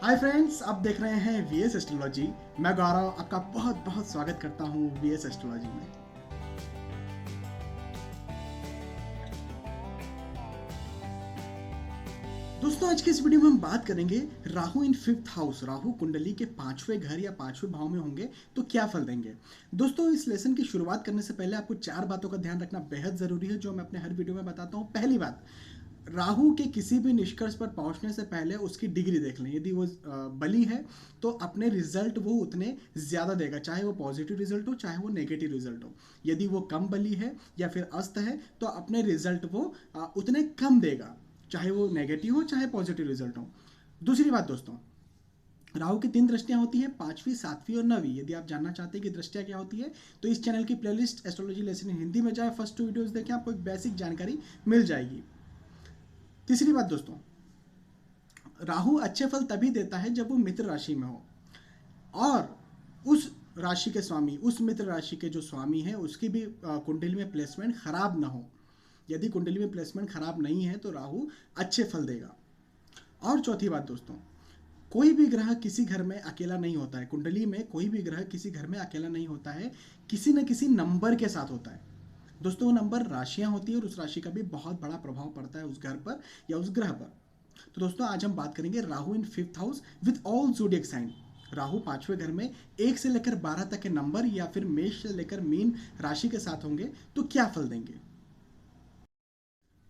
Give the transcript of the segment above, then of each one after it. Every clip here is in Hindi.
हाय फ्रेंड्स, आप देख रहे हैं वीएस एस्ट्रोलॉजी। मैं गौरव आपका बहुत बहुत स्वागत करता हूं वीएस एस्ट्रोलॉजी में। दोस्तों, आज के इस वीडियो में हम बात करेंगे Rahu in fifth house. Rahu कुंडली के पांचवें घर या पांचवें भाव में होंगे तो क्या फल देंगे। दोस्तों, इस लेसन की शुरुआत करने से पहले आपको चार बातों का ध्यान रखना बेहद जरूरी है, जो मैं अपने हर वीडियो में बताता हूं। पहली बात, राहु के किसी भी निष्कर्ष पर पहुंचने से पहले उसकी डिग्री देख लें। यदि वो बली है तो अपने रिजल्ट वो उतने ज्यादा देगा, चाहे वो पॉजिटिव रिजल्ट हो चाहे वो नेगेटिव रिजल्ट हो। यदि वो कम बली है या फिर अस्त है तो अपने रिजल्ट वो उतने कम देगा, चाहे वो नेगेटिव हो चाहे पॉजिटिव रिजल्ट हो। दूसरी बात दोस्तों, राहु की तीन दृष्टियां होती हैं, पांचवी, सातवीं और नवीं। यदि आप जानना चाहते हैं कि दृष्टियां क्या होती है तो इस चैनल की प्लेलिस्ट एस्ट्रोलॉजी लेसन हिंदी में जाए, फर्स्ट 2 वीडियोस देखें, आपको एक बेसिक जानकारी मिल जाएगी। तीसरी बात दोस्तों, राहु अच्छे फल तभी देता है जब वो मित्र राशि में हो और उस राशि के स्वामी, उस मित्र राशि के जो स्वामी है उसकी भी कुंडली में प्लेसमेंट खराब ना हो। यदि कुंडली में प्लेसमेंट खराब नहीं है तो राहु अच्छे फल देगा। और चौथी बात दोस्तों, कोई भी ग्रह किसी घर में अकेला नहीं होता है। कुंडली में कोई भी ग्रह किसी घर में अकेला नहीं होता है, किसी न किसी नंबर के साथ होता है। दोस्तों, वो नंबर राशियां होती है और उस राशि का भी बहुत बड़ा प्रभाव पड़ता है उस घर पर या उस ग्रह पर। तो दोस्तों, आज हम बात करेंगे Rahu in fifth house with all zodiac sign. Rahu पांचवें घर में 1 से लेकर 12 तक के नंबर या फिर मेष से लेकर मीन राशि के साथ होंगे तो क्या फल देंगे।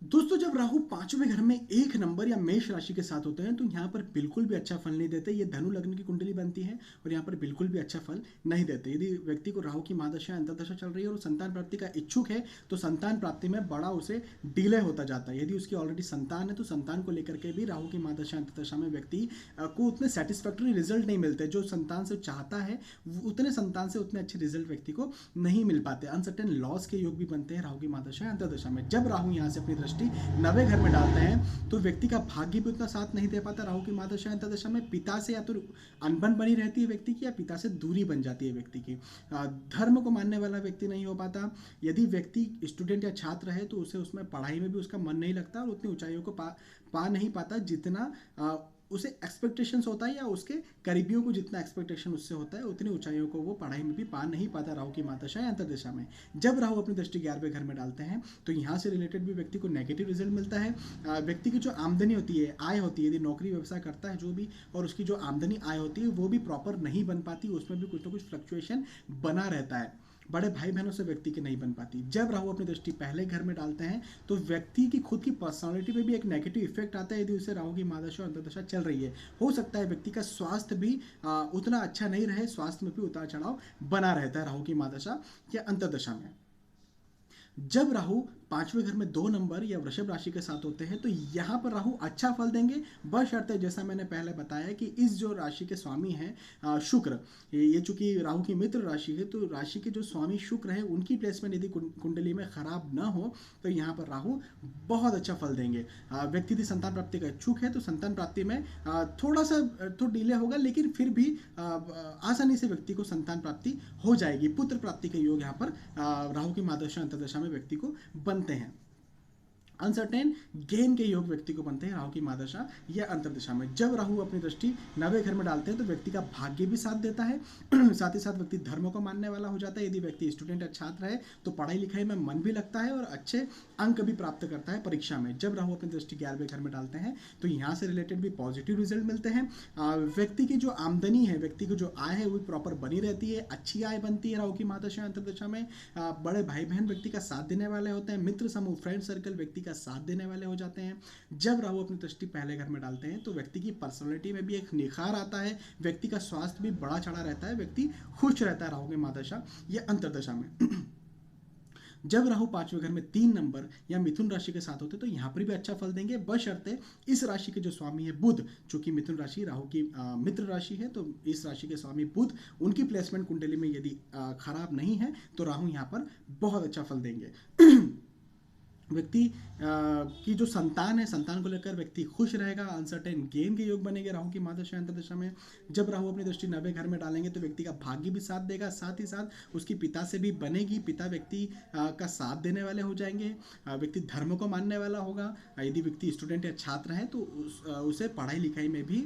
दोस्तों, जब राहु पांचवें घर में एक नंबर या मेष राशि के साथ होते हैं तो यहाँ पर बिल्कुल भी अच्छा फल नहीं देते। ये धनु लग्न की कुंडली बनती है और यहाँ पर बिल्कुल भी अच्छा फल नहीं देते। यदि व्यक्ति को राहु की महादशा अंतर्दशा चल रही है और संतान प्राप्ति का इच्छुक है तो संतान प्राप्ति में बड़ा उसे डिले होता जाता है। यदि उसकी ऑलरेडी संतान है तो संतान को लेकर के भी राहु की महादशा अंतर्दशा में व्यक्ति को उतने सेटिस्फैक्टरी रिजल्ट नहीं मिलते। जो संतान से चाहता है उतने संतान से उतने अच्छे रिजल्ट व्यक्ति को नहीं मिल पाते। अनसर्टेन लॉस के योग भी बनते हैं राहु की महादशा अंतर्दशा में। जब राहु यहाँ से अपनी दृष्टि नवे घर में डालते हैं तो व्यक्ति का भाग्य भी उतना साथ नहीं दे पाता। राहु की महादशा अंतर्दशा में पिता से या तो अनबन बनी रहती है व्यक्ति की या पिता से दूरी बन जाती है व्यक्ति की। धर्म को मानने वाला व्यक्ति नहीं हो पाता। यदि व्यक्ति स्टूडेंट या छात्र है तो उसे उसमें पढ़ाई में भी उसका मन नहीं लगता और उतनी ऊंचाइयों को पा नहीं पाता जितना उसे एक्सपेक्टेशंस होता है या उसके करीबियों को जितना एक्सपेक्टेशन उससे होता है उतनी ऊंचाइयों को वो पढ़ाई में भी पा नहीं पाता राहु की महादशा या अंतर्दशा में। जब राहु अपनी दृष्टि 11वें घर में डालते हैं तो यहाँ से रिलेटेड भी व्यक्ति को नेगेटिव रिजल्ट मिलता है। व्यक्ति की जो आमदनी होती है, आय होती है, यदि नौकरी व्यवसाय करता है जो भी, और उसकी जो आमदनी आय होती है वो भी प्रॉपर नहीं बन पाती, उसमें भी कुछ ना कुछ फ्लक्चुएशन बना रहता है। बड़े भाई बहनों से व्यक्ति की नहीं बन पाती। जब राहु अपनी दृष्टि पहले घर में डालते हैं तो व्यक्ति की खुद की पर्सनालिटी पे भी एक नेगेटिव इफेक्ट आता है। यदि उसे राहु की महादशा और अंतर्दशा चल रही है, हो सकता है व्यक्ति का स्वास्थ्य भी उतना अच्छा नहीं रहे, स्वास्थ्य में भी उतार चढ़ाव बना रहता है राहु की महादशा या अंतर्दशा में। जब राहु पांचवें घर में 2 नंबर या वृषभ राशि के साथ होते हैं तो यहाँ पर राहु अच्छा फल देंगे, बशर्ते जैसा मैंने पहले बताया कि इस जो राशि के स्वामी हैं शुक्र, ये चूंकि राहु की मित्र राशि है तो राशि के जो स्वामी शुक्र है उनकी प्लेसमेंट यदि कुंडली में खराब ना हो तो यहाँ पर राहु बहुत अच्छा फल देंगे। व्यक्ति यदि संतान प्राप्ति का इच्छुक है तो संतान प्राप्ति में थोड़ा सा तो डिले होगा, लेकिन फिर भी आसानी से व्यक्ति को संतान प्राप्ति हो जाएगी। पुत्र प्राप्ति के योग यहाँ पर राहु की महादशा अंतर्दशा में व्यक्ति को बनते हैं। अनसर्टेन गेन के योग व्यक्ति को बनते हैं राहु की महादशा या अंतर्दशा में। जब राहु अपनी दृष्टि नवे घर में डालते हैं तो व्यक्ति का भाग्य भी साथ देता है साथ ही साथ व्यक्ति धर्म को मानने वाला हो जाता है। यदि व्यक्ति स्टूडेंट या छात्र है तो पढ़ाई लिखाई में मन भी लगता है और अच्छे अंक भी प्राप्त करता है परीक्षा में। जब राहु अपनी दृष्टि 11वें घर में डालते हैं तो यहाँ से रिलेटेड भी पॉजिटिव रिजल्ट मिलते हैं। व्यक्ति की जो आमदनी है, व्यक्ति की जो आय है वो प्रॉपर बनी रहती है, अच्छी आय बनती है राहु की महादशा अंतर्दशा में। बड़े भाई बहन व्यक्ति का साथ देने वाले होते हैं, मित्र समूह फ्रेंड सर्कल व्यक्ति का साथ देने वाले हो जाते हैं। जब राहु अपनी दृष्टि पहले घर में डालते हैं तो व्यक्ति की पर्सनालिटी में भी एक निखार आता है, व्यक्ति का स्वास्थ्य भी बड़ा चढ़ा रहता है, व्यक्ति खुश रहता है राहु की महादशा या अंतर्दशा में। जब राहु पांचवें घर में 3 नंबर या मिथुन राशि के साथ होते तो यहाँ पर भी अच्छा फल देंगे, बशर्ते इस राशि के जो स्वामी है बुध, चूंकि मिथुन राशि राहु की मित्र राशि है तो इस राशि के स्वामी बुध, उनकी प्लेसमेंट कुंडली में यदि खराब नहीं है तो राहु यहाँ पर बहुत अच्छा फल देंगे। व्यक्ति की जो संतान है, संतान को लेकर व्यक्ति खुश रहेगा। अनसर्टेन गेन के योग बनेंगे राहु की महादशा अंतर्दशा में। जब राहु अपनी दृष्टि 90 घर में डालेंगे तो व्यक्ति का भाग्य भी साथ देगा, साथ ही साथ उसकी पिता से भी बनेगी। पिता व्यक्ति का साथ देने वाले हो जाएंगे। व्यक्ति धर्म को मानने वाला होगा। यदि व्यक्ति स्टूडेंट या छात्र है तो उसे पढ़ाई लिखाई में भी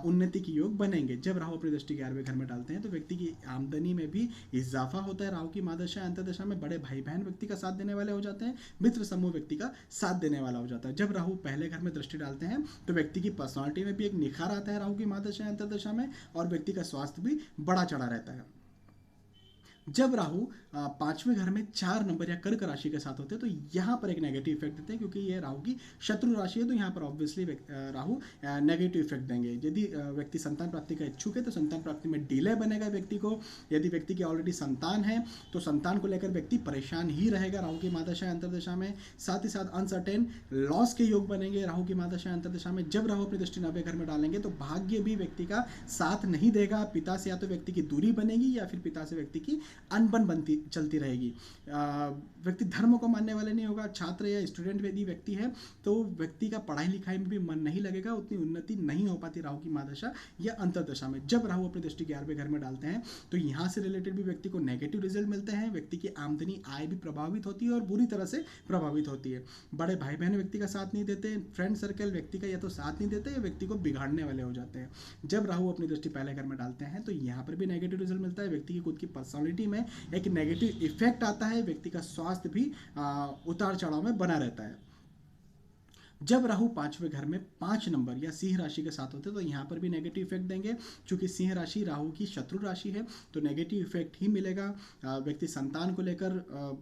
उन्नति के योग बनेंगे। जब राहु अपनी दृष्टि 11वें घर में डालते हैं तो व्यक्ति की आमदनी में भी इजाफा होता है। राहु की महादशा अंतर्दशा में बड़े भाई बहन व्यक्ति का साथ देने वाले हो जाते हैं। मित्र समूह व्यक्ति का साथ देने वाला हो जाता है। जब राहु पहले घर में दृष्टि डालते हैं तो व्यक्ति की पर्सनालिटी में भी एक निखार आता है राहु की महादशा अंतर्दशा में, और व्यक्ति का स्वास्थ्य भी बढ़ा चढ़ा रहता है। जब राहु 5वें घर में 4 नंबर या कर्क राशि के साथ होते हैं तो यहाँ पर एक नेगेटिव इफेक्ट देते हैं, क्योंकि ये राहु की शत्रु राशि है। तो यहाँ पर ऑब्वियसली राहु नेगेटिव इफेक्ट देंगे। यदि व्यक्ति संतान प्राप्ति का इच्छुक है तो संतान प्राप्ति में डिले बनेगा व्यक्ति को। यदि व्यक्ति की ऑलरेडी संतान है तो संतान को लेकर व्यक्ति परेशान ही रहेगा राहु की महादशा अंतर्दशा में। साथ ही साथ अनसर्टेन लॉस के योग बनेंगे राहु की महादशा अंतर्दशा में। जब राहु अपनी दृष्टि 90 घर में डालेंगे तो भाग्य भी व्यक्ति का साथ नहीं देगा। पिता से या तो व्यक्ति की दूरी बनेगी या फिर पिता से व्यक्ति की अनबन बनती चलती रहेगी। व्यक्ति धर्म को मानने वाले नहीं होगा। छात्र या स्टूडेंट यदि व्यक्ति है तो व्यक्ति का पढ़ाई लिखाई में भी मन नहीं लगेगा, उतनी उन्नति नहीं हो पाती राहु की महादशा या अंतर्दशा में। जब राहु अपनी दृष्टि 11वें घर में डालते हैं तो यहाँ से रिलेटेड भी व्यक्ति को नेगेटिव रिजल्ट मिलते हैं। व्यक्ति की आमदनी आय भी प्रभावित होती है और बुरी तरह से प्रभावित होती है। बड़े भाई बहन व्यक्ति का साथ नहीं देते। फ्रेंड सर्कल व्यक्ति का या तो साथ नहीं देते या व्यक्ति को बिगाड़ने वाले हो जाते हैं। जब राहु अपनी दृष्टि पहले घर में डालते हैं तो यहाँ पर भी नेगेटिव रिजल्ट मिलता है। व्यक्ति की खुद की पर्सनालिटी में एक नेगेटिव इफेक्ट आता है। व्यक्ति का स्वास्थ्य भी उतार चढ़ाव में बना रहता है। जब राहु 5वें घर में 5 नंबर या सिंह राशि के साथ होते हैं तो यहाँ पर भी नेगेटिव इफेक्ट देंगे। चूंकि सिंह राशि राहु की शत्रु राशि है तो नेगेटिव इफेक्ट ही मिलेगा। व्यक्ति संतान को लेकर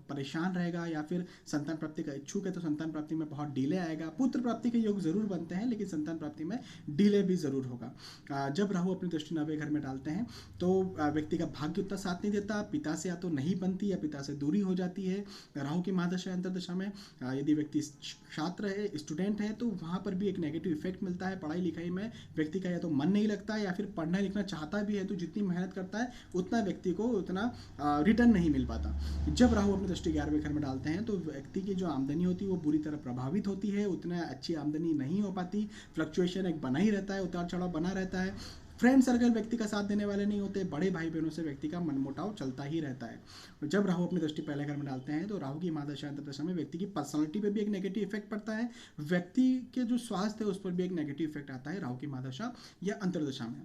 परेशान रहेगा, या फिर संतान प्राप्ति का इच्छुक है तो संतान प्राप्ति में बहुत डिले आएगा। पुत्र प्राप्ति के योग जरूर बनते हैं लेकिन संतान प्राप्ति में डिले भी जरूर होगा। जब राहु अपनी दृष्टि 90 घर में डालते हैं तो व्यक्ति का भाग्य उतना साथ नहीं देता। पिता से या तो नहीं बनती या पिता से दूरी हो जाती है राहु की महादशा अंतर्दशा में। यदि व्यक्ति छात्र है, स्टूडेंट है, तो वहाँ पर भी एक नेगेटिव इफेक्ट मिलता है। पढ़ाई लिखाई में व्यक्ति का या तो मन नहीं लगता या फिर पढ़ना लिखना चाहता भी है तो जितनी मेहनत करता है उतना व्यक्ति को उतना रिटर्न नहीं मिल पाता। जब राहु अपनी दृष्टि 11वें घर में डालते हैं तो व्यक्ति की जो आमदनी होती है वो बुरी तरह प्रभावित होती है। उतना अच्छी आमदनी नहीं हो पाती। फ्लक्चुएशन एक बना ही रहता है, उतार चढ़ाव बना रहता है। फ्रेंड सर्कल व्यक्ति का साथ देने वाले नहीं होते। बड़े भाई बहनों से व्यक्ति का मनमुटाव चलता ही रहता है। जब राहु अपनी दृष्टि पहले घर में डालते हैं तो राहु की महादशा अंतर्दशा में व्यक्ति की पर्सनालिटी पे भी एक नेगेटिव इफेक्ट पड़ता है। व्यक्ति के जो स्वास्थ्य है उस पर भी एक नेगेटिव इफेक्ट आता है राहु की महादशा या अंतर्दशा में।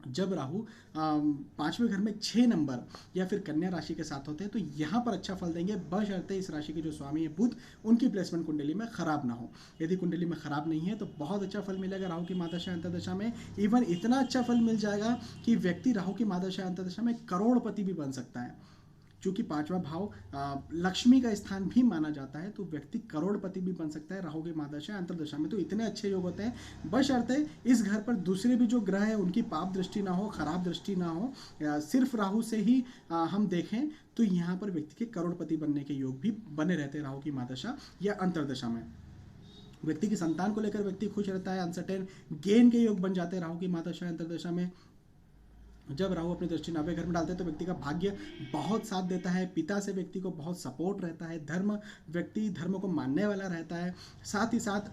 जब राहु 5वें घर में 6 नंबर या फिर कन्या राशि के साथ होते हैं तो यहाँ पर अच्छा फल देंगे, बशर्ते इस राशि के जो स्वामी है बुध उनकी प्लेसमेंट कुंडली में खराब ना हो। यदि कुंडली में खराब नहीं है तो बहुत अच्छा फल मिलेगा राहु की महादशा अंतर्दशा में। इवन इतना अच्छा फल मिल जाएगा कि व्यक्ति राहु की महादशा अंतर्दशा में करोड़पति भी बन सकता है। चूंकि 5वां भाव लक्ष्मी का स्थान भी माना जाता है तो व्यक्ति करोड़पति भी बन सकता है राहु की महादशा अंतर्दशा में। तो इतने अच्छे योग होते हैं, बशर्ते इस घर पर दूसरे भी जो ग्रह है उनकी पाप दृष्टि ना हो, खराब दृष्टि ना हो। सिर्फ राहु से ही हम देखें तो यहाँ पर व्यक्ति के करोड़पति बनने के योग भी बने रहते हैं राहु की महादशा या अंतर्दशा में। व्यक्ति की संतान को लेकर व्यक्ति खुश रहता है। अनसर्टेन गेन के योग बन जाते हैं राहु की महादशा अंतर्दशा में। जब राहु अपनी दृष्टि 90 घर में डालते हैं तो व्यक्ति का भाग्य बहुत साथ देता है। पिता से व्यक्ति को बहुत सपोर्ट रहता है। व्यक्ति धर्म को मानने वाला रहता है। साथ ही साथ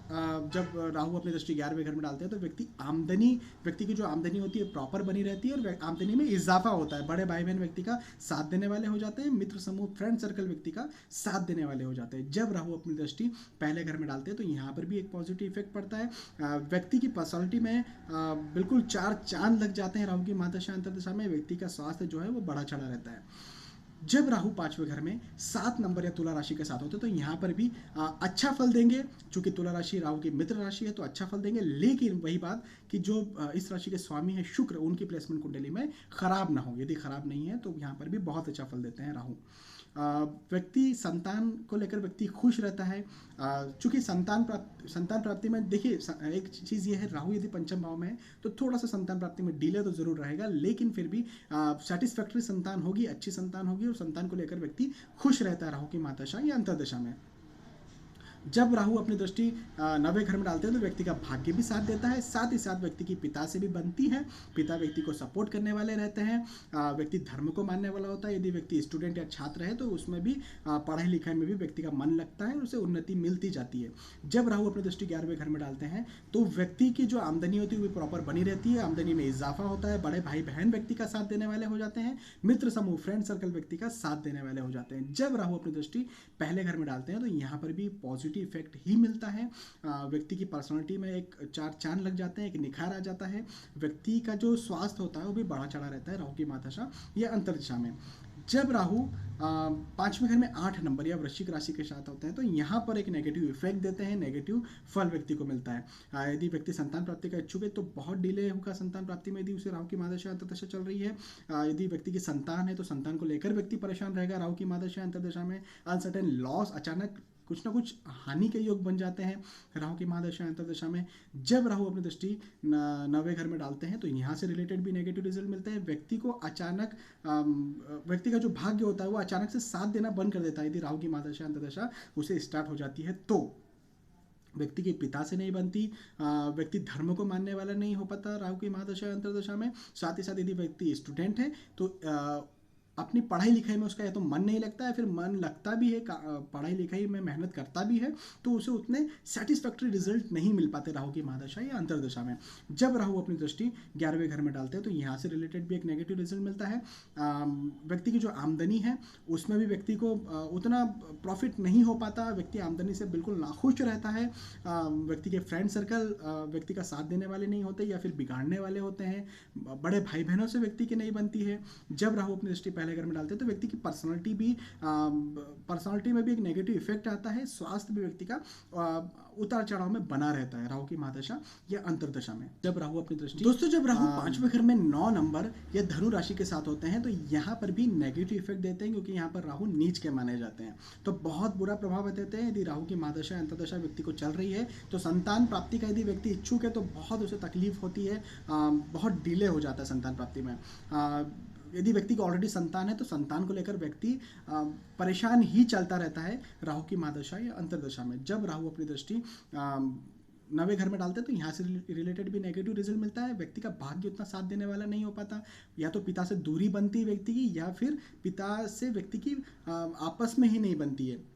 जब राहु अपनी दृष्टि 11वें घर में डालते हैं तो व्यक्ति की जो आमदनी होती है प्रॉपर बनी रहती है और आमदनी में इजाफा होता है। बड़े भाई बहन व्यक्ति का साथ देने वाले हो जाते हैं। मित्र समूह फ्रेंड सर्कल व्यक्ति का साथ देने वाले हो जाते हैं। जब राहु अपनी दृष्टि पहले घर में डालते हैं तो यहाँ पर भी एक पॉजिटिव इफेक्ट पड़ता है। व्यक्ति की पर्सनालिटी में बिल्कुल 4 चांद लग जाते हैं राहु की महादशा अंतर्दशा में। व्यक्ति का स्वास्थ्य जो है वो बढ़ा चढ़ा रहता है। जब राहु 5वें घर में 7 नंबर या तुला राशि के साथ होते हैं तो यहाँ पर भी अच्छा फल देंगे। चूंकि तुला राशि राहु की मित्र राशि है तो अच्छा फल देंगे, लेकिन वही बात कि जो इस राशि के स्वामी है शुक्र उनकी प्लेसमेंट कुंडली में खराब ना हो। यदि खराब नहीं है तो यहाँ पर भी बहुत अच्छा फल देते हैं राहु। व्यक्ति संतान को लेकर व्यक्ति खुश रहता है। चूंकि संतान प्राप्ति में देखिए एक चीज़ ये है, राहु यदि पंचम भाव में है तो थोड़ा सा संतान प्राप्ति में डिले तो जरूर रहेगा, लेकिन फिर भी सेटिस्फैक्टरी संतान होगी, अच्छी संतान होगी और संतान को लेकर व्यक्ति खुश रहता है राहु की महादशा या अंतर्दशा में। जब राहु अपनी दृष्टि 9वें घर में डालते हैं तो व्यक्ति का भाग्य भी साथ देता है, साथ ही साथ व्यक्ति की पिता से भी बनती है, पिता व्यक्ति को सपोर्ट करने वाले रहते हैं, व्यक्ति धर्म को मानने वाला होता है। यदि व्यक्ति स्टूडेंट या छात्र है तो उसमें भी पढ़ाई लिखाई में भी व्यक्ति का मन लगता है और उसे उन्नति मिलती जाती है। जब राहु अपनी दृष्टि 11वें घर में डालते हैं तो व्यक्ति की जो आमदनी होती है वो प्रॉपर बनी रहती है, आमदनी में इजाफा होता है, बड़े भाई बहन व्यक्ति का साथ देने वाले हो जाते हैं, मित्र समूह फ्रेंड सर्कल व्यक्ति का साथ देने वाले हो जाते हैं। जब राहु अपनी दृष्टि पहले घर में डालते हैं तो यहाँ पर भी पॉजिटिव इफेक्ट ही मिलता है, व्यक्ति की पर्सनालिटी में एक चार चांद लग जाते हैं, एक निखार आ जाता है, व्यक्ति का जो स्वास्थ्य होता है वो भी बढ़ा चढ़ा रहता है राहु की महादशा या अंतर्दशा में। जब राहु 5वें घर में 8 नंबर या वृश्चिक राशि के साथ होते हैं तो यहाँ पर एक नेगेटिव इफेक्ट देते हैं, नेगेटिव फल व्यक्ति को मिलता है। यदि व्यक्ति संतान प्राप्ति का इच्छुक है तो बहुत डिले होगा संतान प्राप्ति में, यदि उसे राहु की महादशा अंतर्दशा चल रही है। यदि व्यक्ति की संतान है तो संतान को लेकर व्यक्ति परेशान रहेगा राहु की महादशा अंतर्दशा में। अनसर्टेन लॉस, अचानक कुछ ना कुछ हानि के योग बन जाते हैं राहु की महादशा अंतर्दशा में। जब राहु अपनी दृष्टि 9वें घर में डालते हैं तो यहाँ से रिलेटेड भी नेगेटिव रिजल्ट मिलते हैं, व्यक्ति को अचानक व्यक्ति का जो भाग्य होता है वो अचानक से साथ देना बंद कर देता है। यदि राहु की महादशा अंतर्दशा उसे स्टार्ट हो जाती है तो व्यक्ति के पिता से नहीं बनती, व्यक्ति धर्म को मानने वाला नहीं हो पाता राहु की महादशा अंतर्दशा में। साथ ही साथ यदि व्यक्ति स्टूडेंट है तो अपनी पढ़ाई लिखाई में उसका या तो मन नहीं लगता है, फिर मन लगता भी है, पढ़ाई लिखाई में मेहनत करता भी है तो उसे उतने सेटिस्फैक्ट्री रिजल्ट नहीं मिल पाते राहु की महादशा या अंतर्दशा में। जब राहु अपनी दृष्टि 11वें घर में डालते हैं तो यहाँ से रिलेटेड भी एक नेगेटिव रिजल्ट मिलता है, व्यक्ति की जो आमदनी है उसमें भी व्यक्ति को उतना प्रॉफिट नहीं हो पाता, व्यक्ति आमदनी से बिल्कुल नाखुश रहता है, व्यक्ति के फ्रेंड सर्कल व्यक्ति का साथ देने वाले नहीं होते या फिर बिगाड़ने वाले होते हैं, बड़े भाई बहनों से व्यक्ति की नहीं बनती है। जब राहु अपनी दृष्टि पहले घर में डालते हैं तो व्यक्ति की पर्सनालिटी में भी एक नेगेटिव इफेक्ट आता है, स्वास्थ्य भी व्यक्ति का उतार चढ़ाव में बना रहता है राहु की महादशा या अंतर्दशा में। जब राहु अपनी दृष्टि दोस्तों जब राहु 5वें घर में 9 नंबर या धनु राशि के साथ होते हैं तो यहाँ पर भी नेगेटिव इफेक्ट देते हैं, क्योंकि यहाँ पर राहु नीच के माने जाते हैं तो बहुत बुरा प्रभाव देते हैं। यदि राहु की महादशा अंतर्दशा व्यक्ति को चल रही है तो संतान प्राप्ति का यदि व्यक्ति इच्छुक है तो बहुत उसे तकलीफ होती है, बहुत डिले हो जाता है संतान प्राप्ति में। यदि व्यक्ति को ऑलरेडी संतान है तो संतान को लेकर व्यक्ति परेशान ही चलता रहता है राहु की महादशा या अंतर्दशा में। जब राहु अपनी दृष्टि 9वें घर में डालते हैं तो यहाँ से रिलेटेड भी नेगेटिव रिजल्ट मिलता है, व्यक्ति का भाग्य उतना साथ देने वाला नहीं हो पाता, या तो पिता से दूरी बनती है व्यक्ति की या फिर पिता से व्यक्ति की आपस में ही नहीं बनती है।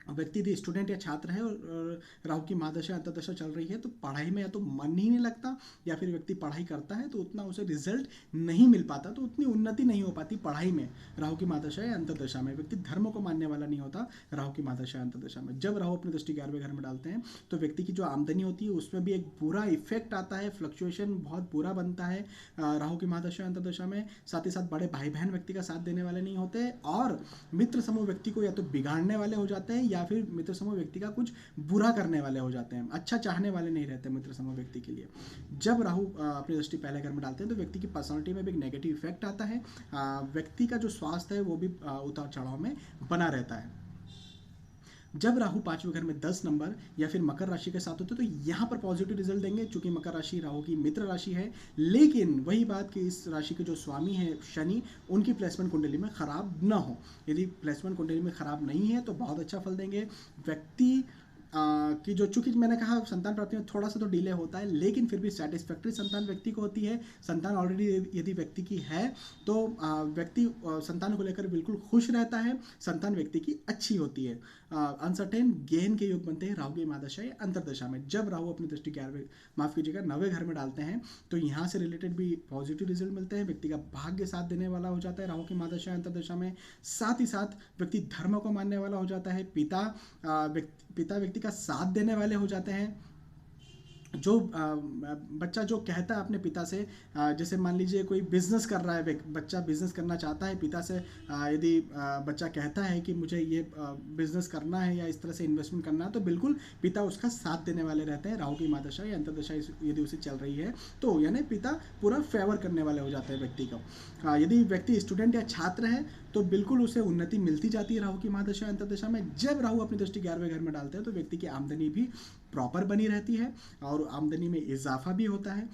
व्यक्ति यदि स्टूडेंट या छात्र है और राहु की महादशा अंतर्दशा चल रही है तो पढ़ाई में या तो मन ही नहीं लगता या फिर व्यक्ति पढ़ाई करता है तो उतना उसे रिजल्ट नहीं मिल पाता, तो उतनी उन्नति नहीं हो पाती पढ़ाई में राहु की महादशा या अंतर्दशा में। व्यक्ति धर्म को मानने वाला नहीं होता राहु की महादशा अंतर्दशा में। जब राहु अपनी दृष्टि 11वें घर में डालते हैं तो व्यक्ति की जो आमदनी होती है उसमें भी एक बुरा इफेक्ट आता है, फ्लक्चुएशन बहुत बुरा बनता है राहु की महादशा अंतर्दशा में। साथ ही साथ बड़े भाई बहन व्यक्ति का साथ देने वाले नहीं होते और मित्र समूह व्यक्ति को या तो बिगाड़ने वाले हो जाते हैं या फिर मित्र समूह व्यक्ति का कुछ बुरा करने वाले हो जाते हैं, अच्छा चाहने वाले नहीं रहते मित्र समूह व्यक्ति के लिए। जब राहु अपनी दृष्टि पहले घर में डालते हैं तो व्यक्ति की पर्सनालिटी में भी एक नेगेटिव इफेक्ट आता है, व्यक्ति का जो स्वास्थ्य है वो भी उतार चढ़ाव में बना रहता है। जब राहु 5वें घर में 10 नंबर या फिर मकर राशि के साथ होते हैं तो यहाँ पर पॉजिटिव रिजल्ट देंगे, चूंकि मकर राशि राहु की मित्र राशि है। लेकिन वही बात कि इस राशि के जो स्वामी है शनि, उनकी प्लेसमेंट कुंडली में खराब न हो। यदि प्लेसमेंट कुंडली में खराब नहीं है तो बहुत अच्छा फल देंगे। व्यक्ति कि जो चूंकि मैंने कहा संतान प्राप्ति में थोड़ा सा तो डिले होता है लेकिन फिर भी सेटिस्फैक्ट्री संतान व्यक्ति को होती है। संतान ऑलरेडी यदि व्यक्ति की है तो व्यक्ति संतान को लेकर बिल्कुल खुश रहता है, संतान व्यक्ति की अच्छी होती है। अनसर्टेन गेन के योग बनते हैं राहु की महादशा या अंतर्दशा में। जब राहु अपनी दृष्टि 9वें घर में डालते हैं तो यहाँ से रिलेटेड भी पॉजिटिव रिजल्ट मिलते हैं, व्यक्ति का भाग्य साथ देने वाला हो जाता है राहु की महादशा अंतर्दशा में। साथ ही साथ व्यक्ति धर्म को मानने वाला हो जाता है, पिता व्यक्ति का साथ देने वाले हो जाते हैं। जो बच्चा जो कहता है अपने पिता से, जैसे मान लीजिए कोई बिजनेस कर रहा है, बच्चा बिजनेस करना चाहता है, पिता से यदि बच्चा कहता है कि मुझे ये बिजनेस करना है या इस तरह से इन्वेस्टमेंट करना है तो बिल्कुल पिता उसका साथ देने वाले रहते हैं राहु की महादशा या अंतर्दशा यदि उसे चल रही है तो, यानी पिता पूरा फेवर करने वाले हो जाते हैं व्यक्ति को। यदि व्यक्ति स्टूडेंट या छात्र है तो बिल्कुल उसे उन्नति मिलती जाती है राहु की महादशा अंतर्दशा में। जब राहु अपनी दृष्टि 11वें घर में डालते हैं तो व्यक्ति की आमदनी भी प्रॉपर बनी रहती है और आमदनी में इजाफा भी होता है।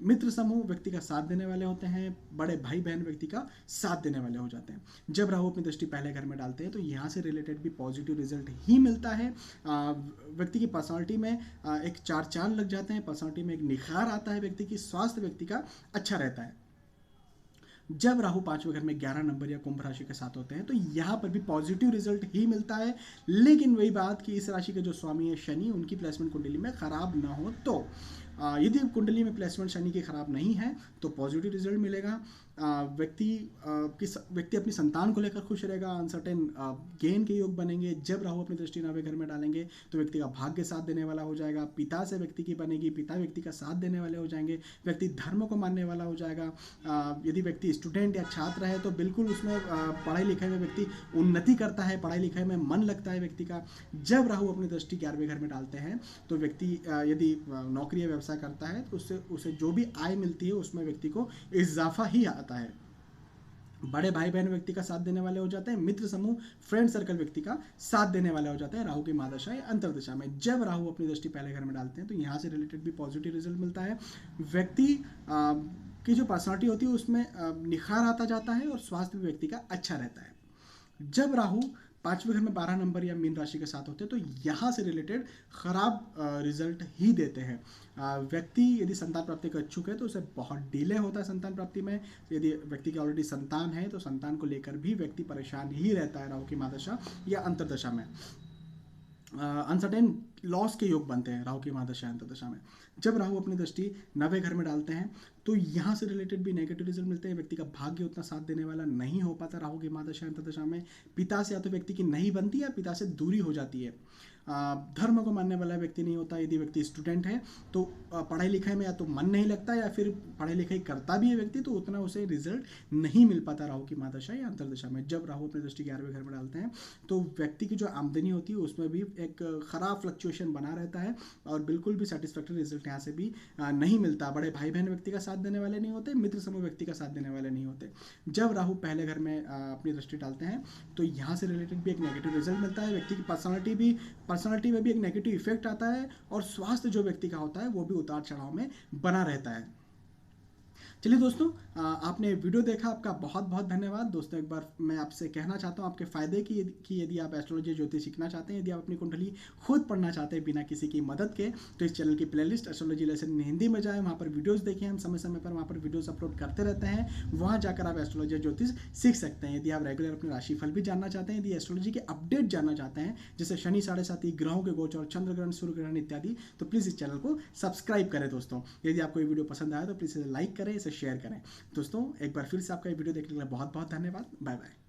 मित्र समूह व्यक्ति का साथ देने वाले होते हैं, बड़े भाई बहन व्यक्ति का साथ देने वाले हो जाते हैं। जब राहु अपनी दृष्टि पहले घर में डालते हैं तो यहाँ से रिलेटेड भी पॉजिटिव रिजल्ट ही मिलता है। व्यक्ति की पर्सनालिटी में एक चार चांद लग जाते हैं, पर्सनालिटी में एक निखार आता है, व्यक्ति की स्वास्थ्य व्यक्ति का अच्छा रहता है। जब राहु पांचवें घर में 11 नंबर या कुंभ राशि के साथ होते हैं तो यहाँ पर भी पॉजिटिव रिजल्ट ही मिलता है। लेकिन वही बात कि इस राशि के जो स्वामी है शनि, उनकी प्लेसमेंट कुंडली में खराब ना हो तो यदि कुंडली में प्लेसमेंट शनि की खराब नहीं है तो पॉजिटिव रिजल्ट मिलेगा। व्यक्ति अपनी संतान को लेकर खुश रहेगा, अनसर्टेन गेन के योग बनेंगे। जब राहु अपनी दृष्टि नवे घर में डालेंगे तो व्यक्ति का भाग्य साथ देने वाला हो जाएगा, पिता से व्यक्ति की बनेगी, पिता व्यक्ति का साथ देने वाले हो जाएंगे, व्यक्ति धर्म को मानने वाला हो जाएगा। यदि व्यक्ति स्टूडेंट या छात्र है तो बिल्कुल उसमें पढ़ाई लिखाई में व्यक्ति उन्नति करता है, पढ़ाई लिखाई में मन लगता है व्यक्ति का। जब राहु अपनी दृष्टि 11वें घर में डालते हैं तो व्यक्ति यदि नौकरी या व्यवसाय करता है तो उसे जो भी आय मिलती है उसमें व्यक्ति को इजाफा ही आता है। बड़े भाई बहन व्यक्ति का साथ देने वाले हो जाते हैं, मित्र समूह फ्रेंड सर्कल व्यक्ति का साथ देने वाले हो जाते हैं राहु की महादशा या अंतर्दशा में। जब राहु अपनी दृष्टि पहले घर में डालते हैं तो यहाँ से रिलेटेड भी पॉजिटिव रिजल्ट मिलता है। व्यक्ति की जो पर्सनालिटी होती है उसमें निखार आता जाता है और स्वास्थ्य भी व्यक्ति का अच्छा रहता है। जब राहु पांचवें घर में 12 नंबर या मीन राशि के साथ होते हैं तो यहाँ से रिलेटेड खराब रिजल्ट ही देते हैं। व्यक्ति यदि संतान प्राप्ति का इच्छुक है तो उसे बहुत डिले होता है संतान प्राप्ति में। यदि व्यक्ति की ऑलरेडी संतान है तो संतान को लेकर भी व्यक्ति परेशान ही रहता है राहु की महादशा या अंतर्दशा में। अनसर्टेन लॉस के योग बनते हैं राहु की महादशा अंतर्दशा में। जब राहु अपनी दृष्टि नवे घर में डालते हैं तो यहाँ से रिलेटेड भी नेगेटिव रिजल्ट मिलते हैं। व्यक्ति का भाग्य उतना साथ देने वाला नहीं हो पाता राहु की महादशा अंतर्दशा में। पिता से या तो व्यक्ति की नहीं बनती या पिता से दूरी हो जाती है। धर्म को मानने वाला व्यक्ति नहीं होता। यदि व्यक्ति स्टूडेंट है तो पढ़ाई लिखाई में या तो मन नहीं लगता या फिर पढ़ाई लिखाई करता भी है व्यक्ति तो उतना उसे रिजल्ट नहीं मिल पाता राहु की महादशा या अंतर्दशा में। जब राहु अपनी दृष्टि 11वें घर में डालते हैं तो व्यक्ति की जो आमदनी होती है उसमें भी एक खराब फ्लक्चुएशन बना रहता है और बिल्कुल भी सेटिस्फैक्टरी रिजल्ट यहाँ से भी नहीं मिलता। बड़े भाई बहन व्यक्ति का साथ देने वाले नहीं होते, मित्र समूह व्यक्ति का साथ देने वाले नहीं होते। जब राहु पहले घर में अपनी दृष्टि डालते हैं तो यहाँ से रिलेटेड भी एक नेगेटिव रिजल्ट मिलता है। व्यक्ति की पर्सनालिटी में भी एक नेगेटिव इफेक्ट आता है और स्वास्थ्य जो व्यक्ति का होता है वो भी उतार चढ़ाव में बना रहता है। चलिए दोस्तों, आपने वीडियो देखा, आपका बहुत बहुत धन्यवाद। दोस्तों एक बार मैं आपसे कहना चाहता हूँ आपके फायदे की यदि आप एस्ट्रोलॉजी ज्योतिष सीखना चाहते हैं, यदि आप अपनी कुंडली खुद पढ़ना चाहते हैं बिना किसी की मदद के, तो इस चैनल की प्लेलिस्ट एस्ट्रोलॉजी लेसन हिंदी में जाएं, वहाँ पर वीडियोस देखें। हम समय समय पर वहाँ पर वीडियोस अपलोड करते रहते हैं, वहाँ जाकर आप एस्ट्रोलॉजी ज्योतिष सीख सकते हैं। यदि आप रेगुलर अपने राशिफल भी जानना चाहते हैं, यदि एस्ट्रोलॉजी के अपडेट जानना चाहते हैं जैसे शनि 7.5 ग्रहों के गोचर, चंद्र ग्रहण, सूर्य ग्रहण इत्यादि, तो प्लीज़ इस चैनल को सब्सक्राइब करें। दोस्तों यदि आपको ये वीडियो पसंद आया तो प्लीज़ इसे लाइक करें, इसे शेयर करें। दोस्तों एक बार फिर से आपका ये वीडियो देखने के लिए बहुत बहुत धन्यवाद। Bye bye.